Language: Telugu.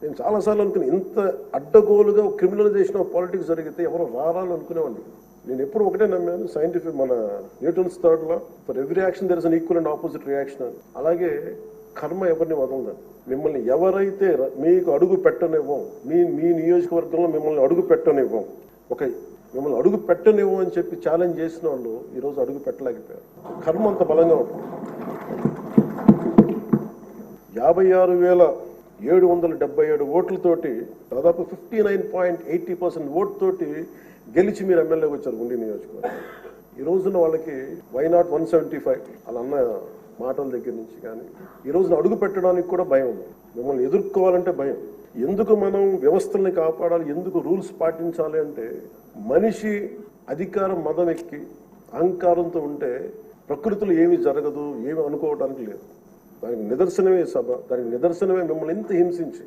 నేను చాలాసార్లు అనుకుని ఇంత అడ్డగోలుగా క్రిమినలైజేషన్ ఆఫ్ పాలిటిక్స్ జరిగితే ఎవరు రారాని అనుకునేవాడిని. నేను ఎప్పుడు ఒకటే నమ్మాను, సైంటిఫిక్ మన Newton's third law, for every action there is an equal and opposite reaction అని. అలాగే కర్మ ఎవరిని వదలదని. మిమ్మల్ని ఎవరైతే మీకు అడుగు పెట్టనివ్వం, మీ నియోజకవర్గంలో మిమ్మల్ని అడుగు పెట్టనివ్వం, మిమ్మల్ని అడుగు పెట్టనివ్వం అని చెప్పి ఛాలెంజ్ చేసిన వాళ్ళు ఈరోజు అడుగు పెట్టలేకపోయారు. కర్మ అంత బలంగా ఉంటుంది. 56,777 ఓట్లతోటి దాదాపు 59.80% ఓట్ తోటి గెలిచి మీరు ఎమ్మెల్యేకి వచ్చారు ఉండి నియోజకవర్గం. ఈ రోజున వాళ్ళకి వైనాట్ 175 అలా అన్న మాటల దగ్గర నుంచి కానీ ఈ రోజున అడుగు పెట్టడానికి కూడా భయం ఉంది. మిమ్మల్ని ఎదుర్కోవాలంటే భయం. ఎందుకు మనం వ్యవస్థల్ని కాపాడాలి, ఎందుకు రూల్స్ పాటించాలి అంటే మనిషి అధికారం మదం ఎక్కి అహంకారంతో ఉంటే ప్రకృతిలో ఏమీ జరగదు, ఏమి అనుకోవడానికి లేదు. దానికి నిదర్శనమే సభ, దానికి నిదర్శనమే మిమ్మల్ని ఇంత హింసించి